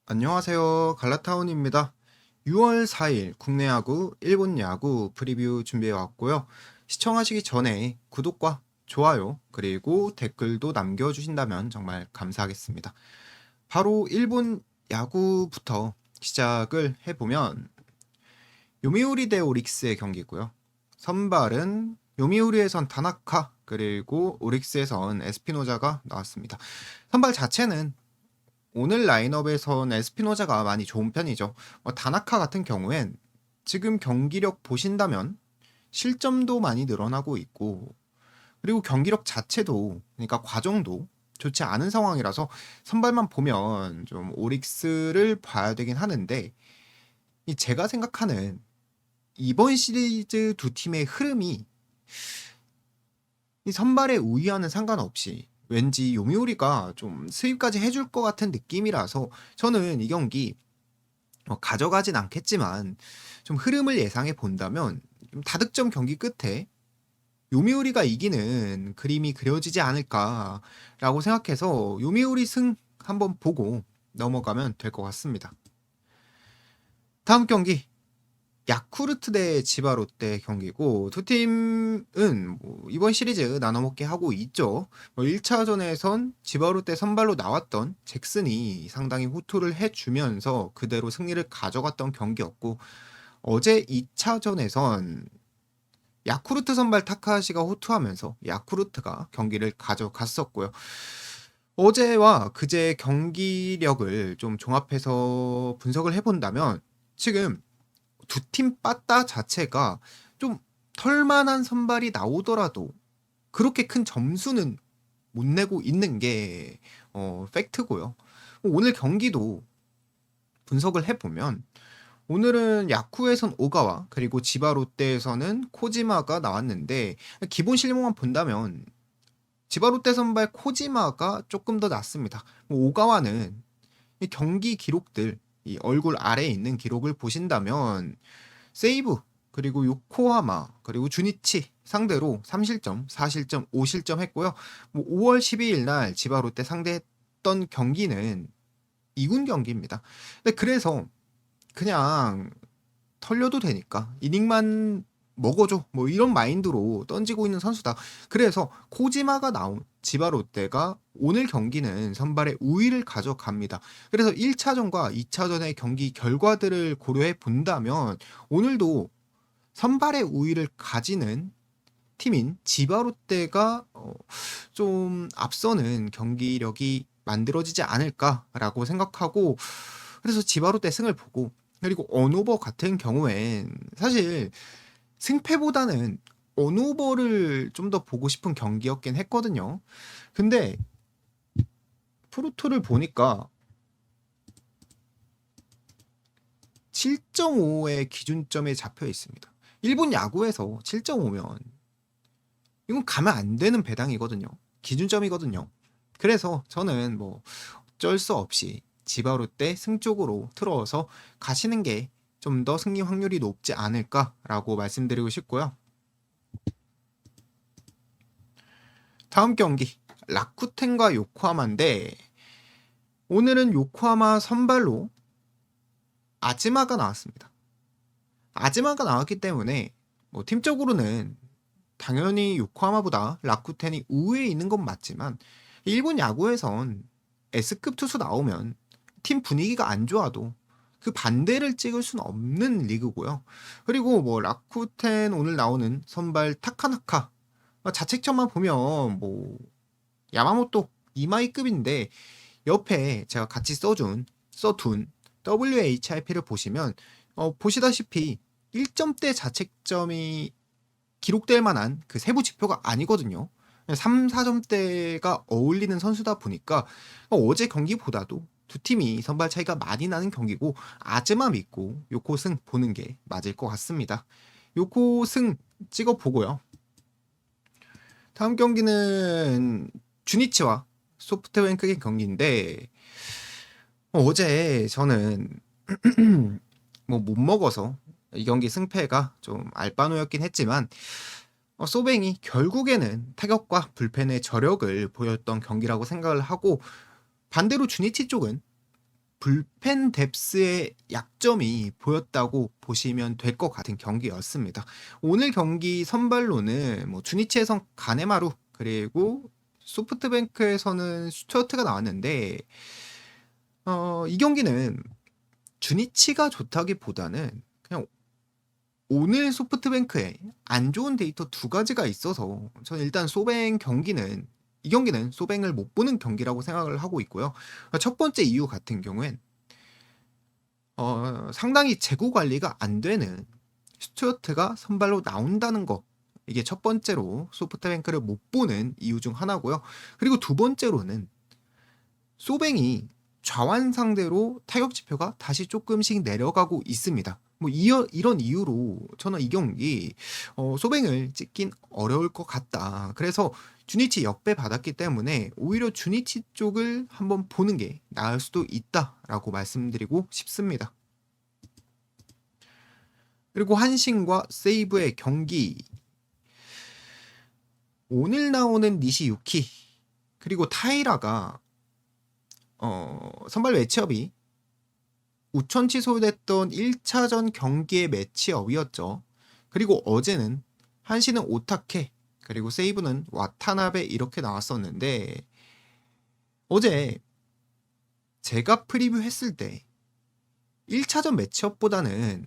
안녕하세요. 갈라타운입니다. 6월 4일 국내 야구, 일본 야구 프리뷰 준비해 왔고요. 시청하시기 전에 구독과 좋아요, 그리고 댓글도 남겨주신다면 정말 감사하겠습니다. 바로 일본 야구부터 시작을 해보면 요미우리 대 오릭스의 경기고요. 선발은 요미우리에선 다나카, 그리고 오릭스에선 에스피노자가 나왔습니다. 선발 자체는 오늘 라인업에선 에스피노자가 많이 좋은 편이죠. 다나카 같은 경우엔 지금 경기력 보신다면 실점도 많이 늘어나고 있고, 그리고 경기력 자체도, 그러니까 과정도 좋지 않은 상황이라서 선발만 보면 좀 오릭스를 봐야 되긴 하는데, 이 제가 생각하는 이번 시리즈 두 팀의 흐름이 이 선발의 우위와는 상관없이 왠지 요미우리가 좀 스윕까지 해줄 것 같은 느낌이라서 저는 이 경기 가져가진 않겠지만 좀 흐름을 예상해 본다면 좀 다득점 경기 끝에 요미우리가 이기는 그림이 그려지지 않을까라고 생각해서 요미우리 승 한번 보고 넘어가면 될 것 같습니다. 다음 경기 야쿠르트 대 지바 롯데 경기고, 두 팀은 이번 시리즈 나눠먹기 하고 있죠. 1차전에선 지바 롯데 선발로 나왔던 잭슨이 상당히 호투를 해주면서 그대로 승리를 가져갔던 경기였고, 어제 2차전에선 야쿠르트 선발 타카시가 호투하면서 야쿠르트가 경기를 가져갔었고요. 어제와 그제 경기력을 좀 종합해서 분석을 해본다면 지금 두 팀 빠따 자체가 좀 털만한 선발이 나오더라도 그렇게 큰 점수는 못 내고 있는 게 팩트고요. 오늘 경기도 분석을 해보면 오늘은 야쿠에선 오가와, 그리고 지바 롯데에서는 코지마가 나왔는데, 기본 실력만 본다면 지바 롯데 선발 코지마가 조금 더 낫습니다. 오가와는 이 경기 기록들, 이 얼굴 아래에 있는 기록을 보신다면 세이브, 그리고 요코하마, 그리고 주니치 상대로 3실점, 4실점, 5실점 했고요. 5월 12일 날 지바 롯데 상대했던 경기는 2군 경기입니다. 근데 그래서 그냥 털려도 되니까 이닝만 먹어줘, 뭐 이런 마인드로 던지고 있는 선수다. 그래서 코지마가 나온 지바 롯데가 오늘 경기는 선발의 우위를 가져갑니다. 그래서 1차전과 2차전의 경기 결과들을 고려해 본다면 오늘도 선발의 우위를 가지는 팀인 지바 롯데가 좀 앞서는 경기력이 만들어지지 않을까라고 생각하고, 그래서 지바 롯데 승을 보고, 그리고 언오버 같은 경우엔 사실 승패보다는 언오버를 좀 더 보고 싶은 경기였긴 했거든요. 근데 프로토를 보니까 7.5의 기준점에 잡혀 있습니다. 일본 야구에서 7.5면 이건 가면 안 되는 배당이거든요. 기준점이거든요. 그래서 저는 뭐 어쩔 수 없이 지바 롯데 승 쪽으로 틀어서 가시는 게 좀 더 승리 확률이 높지 않을까라고 말씀드리고 싶고요. 다음 경기 라쿠텐과 요코하마인데, 오늘은 요코하마 선발로 아즈마가 나왔습니다. 아즈마가 나왔기 때문에 뭐 팀적으로는 당연히 요코하마보다 라쿠텐이 우위에 있는 건 맞지만, 일본 야구에선 S급 투수 나오면 팀 분위기가 안 좋아도 그 반대를 찍을 수는 없는 리그고요. 그리고 뭐 라쿠텐 오늘 나오는 선발 타카나카 자책점만 보면 뭐 야마모토 이마이급인데, 옆에 제가 같이 써둔 WHIP를 보시면 보시다시피 1점대 자책점이 기록될 만한 그 세부 지표가 아니거든요. 3, 4점대가 어울리는 선수다 보니까 어제 경기보다도 두 팀이 선발 차이가 많이 나는 경기고, 아즈마 믿고 요코승 보는 게 맞을 것 같습니다. 요코승 찍어보고요. 다음 경기는 주니치와 소프트뱅크의 경기인데, 어제 저는 뭐 못 먹어서 이 경기 승패가 좀 알바노였긴 했지만, 소뱅이 결국에는 타격과 불펜의 저력을 보였던 경기라고 생각을 하고, 반대로 주니치 쪽은 불펜 뎁스의 약점이 보였다고 보시면 될 것 같은 경기였습니다. 오늘 경기 선발로는 뭐 주니치에선 가네마루 그리고 소프트뱅크에서는 스튜어트가 나왔는데 이 경기는 주니치가 좋다기보다는 그냥 오늘 소프트뱅크에 안 좋은 데이터 두 가지가 있어서 저는 일단 이 경기는 소뱅을 못 보는 경기라고 생각을 하고 있고요. 첫 번째 이유 같은 경우엔 상당히 재고 관리가 안 되는 스튜어트가 선발로 나온다는 거. 이게 첫 번째로 소프트뱅크를 못 보는 이유 중 하나고요. 그리고 두 번째로는 소뱅이 좌완 상대로 타격 지표가 다시 조금씩 내려가고 있습니다. 뭐 이런 이유로 저는 이 경기 소뱅을 찍긴 어려울 것 같다. 그래서 주니치 역배 받았기 때문에 오히려 주니치 쪽을 한번 보는 게 나을 수도 있다라고 말씀드리고 싶습니다. 그리고 한신과 세이브의 경기. 오늘 나오는 니시유키 그리고 타이라가 선발 매치업이 우천 취소됐던 1차전 경기의 매치업이었죠. 그리고 어제는 한신은 오타케 그리고 세이브는 와타나베 이렇게 나왔었는데 어제 제가 프리뷰했을 때 1차전 매치업보다는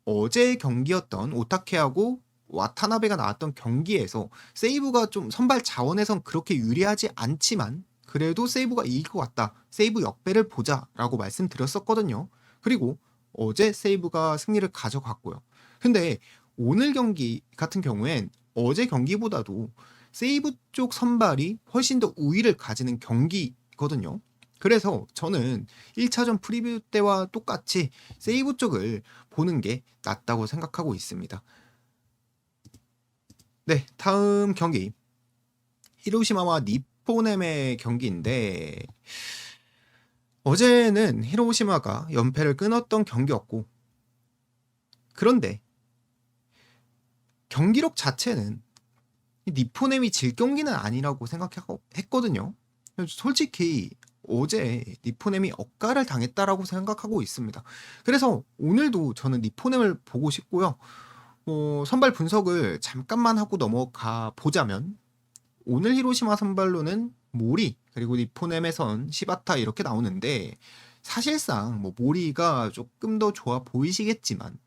어제 경기였던 오타케하고 와타나베가 나왔던 경기에서 세이브가 좀 선발 자원에선 그렇게 유리하지 않지만 그래도 세이브가 이길 것 같다. 세이브 역배를 보자라고 말씀드렸었거든요. 그리고 어제 세이브가 승리를 가져갔고요. 근데 오늘 경기 같은 경우엔 어제 경기보다도 세이브 쪽 선발이 훨씬 더 우위를 가지는 경기거든요. 그래서 저는 1차전 프리뷰 때와 똑같이 세이브 쪽을 보는 게 낫다고 생각하고 있습니다. 네, 다음 경기. 히로시마와 니포넴의 경기인데 어제는 히로시마가 연패를 끊었던 경기였고 그런데 경기력 자체는 니포넴이 질 경기는 아니라고 생각했거든요. 솔직히 어제 니포넴이 억가를 당했다라고 생각하고 있습니다. 그래서 오늘도 저는 니포넴을 보고 싶고요. 선발 분석을 잠깐만 하고 넘어가 보자면 오늘 히로시마 선발로는 모리 그리고 니포넴에선 시바타 이렇게 나오는데 사실상 뭐 모리가 조금 더 좋아 보이시겠지만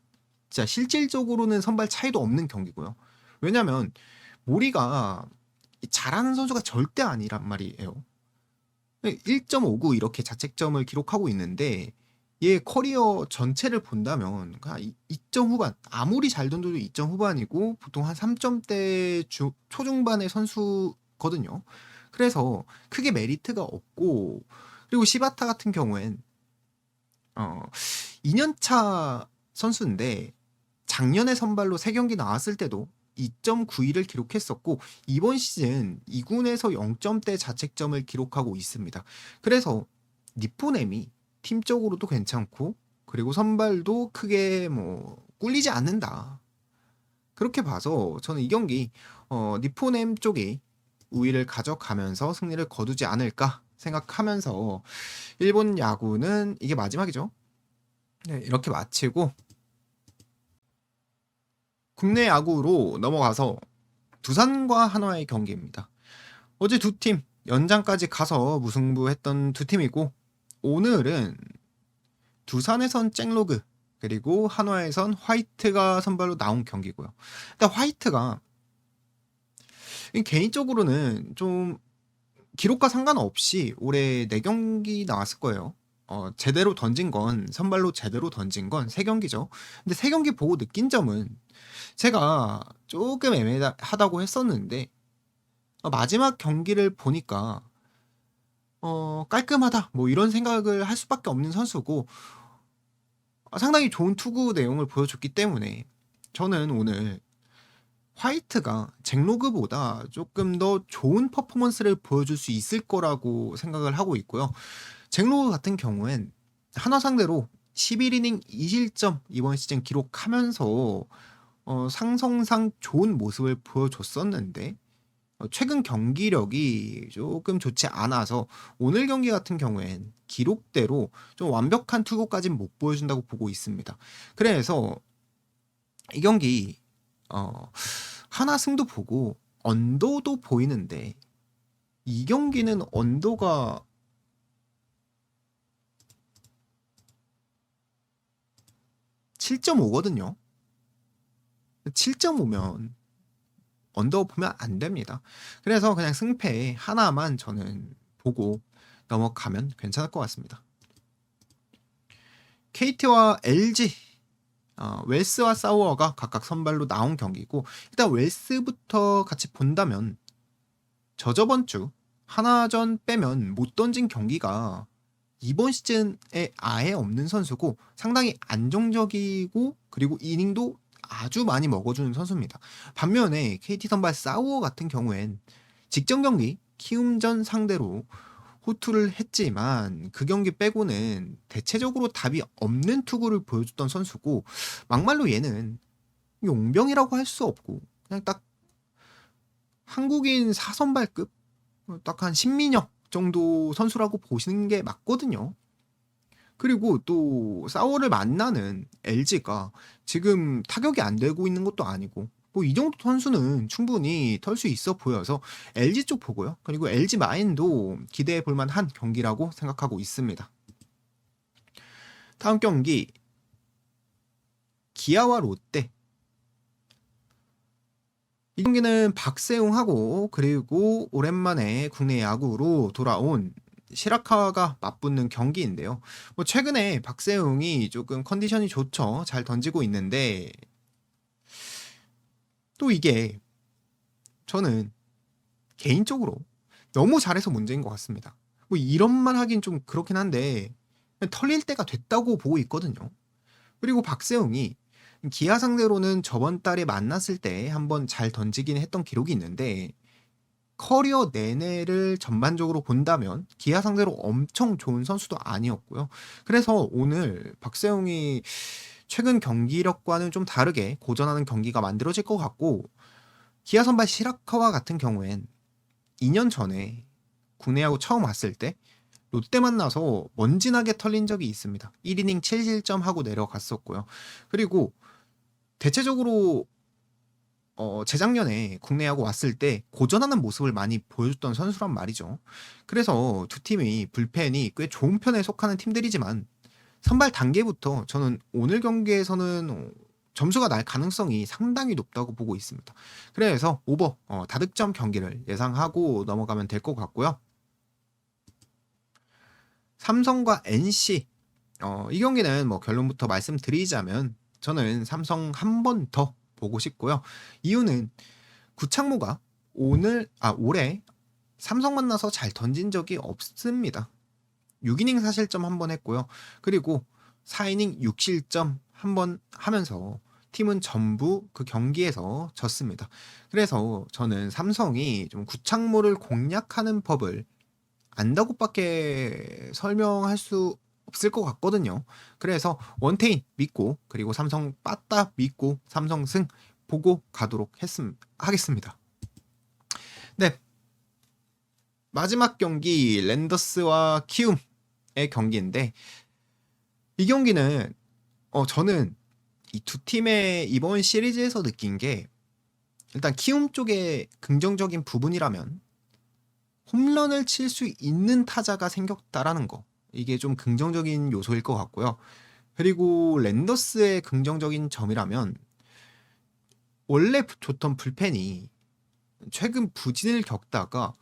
진짜 실질적으로는 선발 차이도 없는 경기고요. 왜냐면 모리가 잘하는 선수가 절대 아니란 말이에요. 1.59 이렇게 자책점을 기록하고 있는데 얘 커리어 전체를 본다면 그냥 2점 후반 아무리 잘 던져도 2점 후반이고 보통 한 3점대 초중반의 선수거든요. 그래서 크게 메리트가 없고 그리고 시바타 같은 경우엔 2년차 선수인데 작년에 선발로 3경기 나왔을 때도 2.91을 기록했었고 이번 시즌 2군에서 0점대 자책점을 기록하고 있습니다. 그래서 니포넴이 팀적으로도 괜찮고 그리고 선발도 크게 뭐 꿀리지 않는다. 그렇게 봐서 저는 이 경기 니포넴 쪽이 우위를 가져가면서 승리를 거두지 않을까 생각하면서 일본 야구는 이게 마지막이죠. 네, 이렇게 마치고 국내 야구로 넘어가서 두산과 한화의 경기입니다. 어제 두 팀 연장까지 가서 무승부했던 두 팀이고 오늘은 두산에선 잭로그 그리고 한화에선 화이트가 선발로 나온 경기고요. 일단 화이트가 개인적으로는 좀 기록과 상관없이 올해 4경기 나왔을 거예요. 제대로 던진 건 선발로 제대로 던진 건 3경기죠. 근데 3경기 보고 느낀 점은 제가 조금 애매하다고 했었는데 마지막 경기를 보니까 깔끔하다 뭐 이런 생각을 할 수밖에 없는 선수고 상당히 좋은 투구 내용을 보여줬기 때문에 저는 오늘 화이트가 잭로그보다 조금 더 좋은 퍼포먼스를 보여줄 수 있을 거라고 생각을 하고 있고요. 잭로그 같은 경우엔 한화 상대로 11이닝 2실점 이번 시즌 기록하면서 상성상 좋은 모습을 보여줬었는데 최근 경기력이 조금 좋지 않아서 오늘 경기 같은 경우엔 기록대로 좀 완벽한 투구까지는 못 보여준다고 보고 있습니다. 그래서 이 경기 하나 승도 보고 언더도 보이는데 이 경기는 언더가 7.5거든요. 7.5면 언더 보면 안 됩니다. 그래서 그냥 승패 하나만 저는 보고 넘어가면 괜찮을 것 같습니다. KT와 LG, 웰스와 사우어가 각각 선발로 나온 경기고, 일단 웰스부터 같이 본다면 저저번 주 하나전 빼면 못 던진 경기가 이번 시즌에 아예 없는 선수고 상당히 안정적이고 그리고 이닝도 아주 많이 먹어주는 선수입니다. 반면에 KT 선발 사우어 같은 경우엔 직전 경기 키움전 상대로 호투를 했지만 그 경기 빼고는 대체적으로 답이 없는 투구를 보여줬던 선수고, 막말로 얘는 용병이라고 할 수 없고 그냥 딱 한국인 4선발급 딱 한 신민혁 정도 선수라고 보시는 게 맞거든요. 그리고 또 싸워를 만나는 LG가 지금 타격이 안 되고 있는 것도 아니고 뭐 이 정도 선수는 충분히 털 수 있어 보여서 LG 쪽 보고요. 그리고 LG 마인도 기대해 볼 만한 경기라고 생각하고 있습니다. 다음 경기 기아와 롯데. 이 경기는 박세웅하고 그리고 오랜만에 국내 야구로 돌아온 시라카와가 맞붙는 경기인데요. 뭐 최근에 박세웅이 조금 컨디션이 좋죠. 잘 던지고 있는데 또 이게 저는 개인적으로 너무 잘해서 문제인 것 같습니다. 뭐 이런 말 하긴 좀 그렇긴 한데 털릴 때가 됐다고 보고 있거든요. 그리고 박세웅이 기아 상대로는 저번 달에 만났을 때 한번 잘 던지긴 했던 기록이 있는데 커리어 내내를 전반적으로 본다면 기아 상대로 엄청 좋은 선수도 아니었고요. 그래서 오늘 박세웅이 최근 경기력과는 좀 다르게 고전하는 경기가 만들어질 것 같고, 기아 선발 시라카와 같은 경우엔 2년 전에 국내 야구 처음 왔을 때 롯데 만나서 먼지나게 털린 적이 있습니다. 1이닝 7실점 하고 내려갔었고요. 그리고 대체적으로 재작년에 국내 야구 왔을 때 고전하는 모습을 많이 보여줬던 선수란 말이죠. 그래서 두 팀이 불펜이 꽤 좋은 편에 속하는 팀들이지만 선발 단계부터 저는 오늘 경기에서는 점수가 날 가능성이 상당히 높다고 보고 있습니다. 그래서 오버 다득점 경기를 예상하고 넘어가면 될 것 같고요. 삼성과 NC, 이 경기는 뭐 결론부터 말씀드리자면 저는 삼성 한 번 더 보고 싶고요. 이유는 구창모가 올해 삼성 만나서 잘 던진 적이 없습니다. 6이닝 4실점 한 번 했고요. 그리고 4이닝 6실점 한 번 하면서 팀은 전부 그 경기에서 졌습니다. 그래서 저는 삼성이 좀 구창모를 공략하는 법을 안다고밖에 설명할 수 없을 것 같거든요. 그래서 원태인 믿고 그리고 삼성 빠따 믿고 삼성 승 보고 가도록 하겠습니다. 네, 마지막 경기 랜더스와 키움의 경기인데 이 경기는 저는 이 두 팀의 이번 시리즈에서 느낀 게 일단 키움 쪽에 긍정적인 부분이라면 홈런을 칠 수 있는 타자가 생겼다라는 거. 이게 좀 긍정적인 요소일 것 같고요. 그리고 랜더스의 긍정적인 점이라면 원래 좋던 불펜이 최근 부진을 겪다가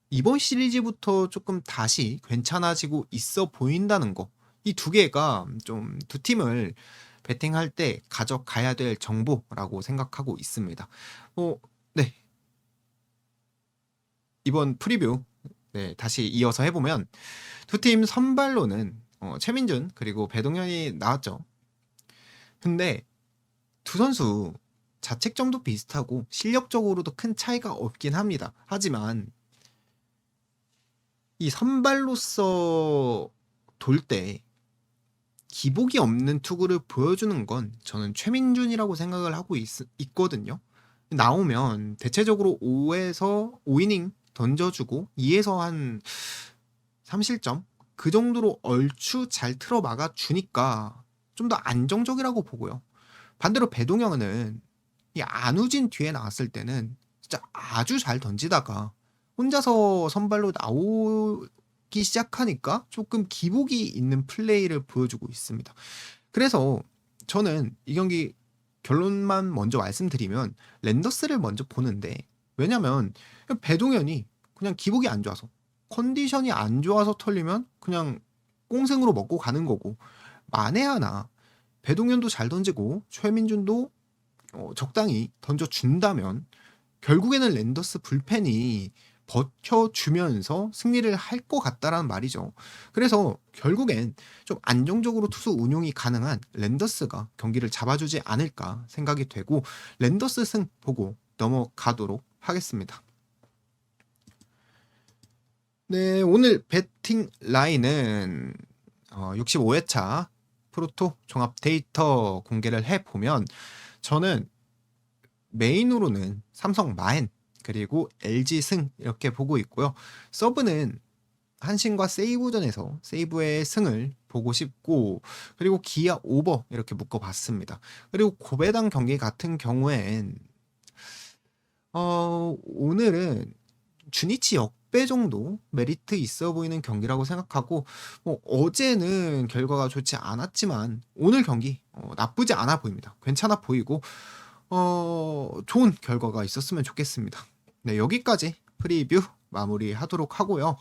이번 시리즈부터 조금 다시 괜찮아지고 있어 보인다는 거. 이 두 개가 좀 두 팀을 배팅할 때 가져가야 될 정보라고 생각하고 있습니다. 네. 이번 프리뷰 네, 다시 이어서 해보면 두 팀 선발로는 최민준 그리고 배동현이 나왔죠. 근데 두 선수 자책점도 비슷하고 실력적으로도 큰 차이가 없긴 합니다. 하지만 이 선발로서 돌 때 기복이 없는 투구를 보여주는 건 저는 최민준이라고 생각을 하고 있거든요. 나오면 대체적으로 5에서 5이닝 던져주고 2에서 한 3실점 그 정도로 얼추 잘 틀어 막아 주니까 좀 더 안정적이라고 보고요. 반대로 배동영은 이 안우진 뒤에 나왔을 때는 진짜 아주 잘 던지다가 혼자서 선발로 나오기 시작하니까 조금 기복이 있는 플레이를 보여주고 있습니다. 그래서 저는 이 경기 결론만 먼저 말씀드리면 랜더스를 먼저 보는데, 왜냐면 배동현이 그냥 기복이 안 좋아서, 컨디션이 안 좋아서 털리면 그냥 꽁승으로 먹고 가는 거고, 만에 하나 배동현도 잘 던지고 최민준도 적당히 던져준다면 결국에는 랜더스 불펜이 버텨주면서 승리를 할 것 같다라는 말이죠. 그래서 결국엔 좀 안정적으로 투수 운용이 가능한 랜더스가 경기를 잡아주지 않을까 생각이 되고, 랜더스 승 보고 넘어가도록 하겠습니다. 네, 오늘 배팅 라인은 65회차 프로토 종합 데이터 공개를 해보면, 저는 메인으로는 삼성 마엔 그리고 LG 승 이렇게 보고 있고요. 서브는 한신과 세이브전에서 세이브의 승을 보고 싶고, 그리고 기아 오버 이렇게 묶어봤습니다. 그리고 고배당 경기 같은 경우엔 오늘은 주니치 역배 정도 메리트 있어 보이는 경기라고 생각하고, 어제는 결과가 좋지 않았지만 오늘 경기 나쁘지 않아 보입니다. 괜찮아 보이고 좋은 결과가 있었으면 좋겠습니다. 네, 여기까지 프리뷰 마무리하도록 하고요.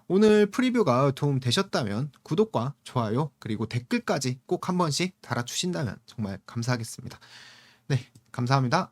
오늘 프리뷰가 도움 되셨다면 구독과 좋아요 그리고 댓글까지 꼭 한 번씩 달아주신다면 정말 감사하겠습니다. 네, 감사합니다.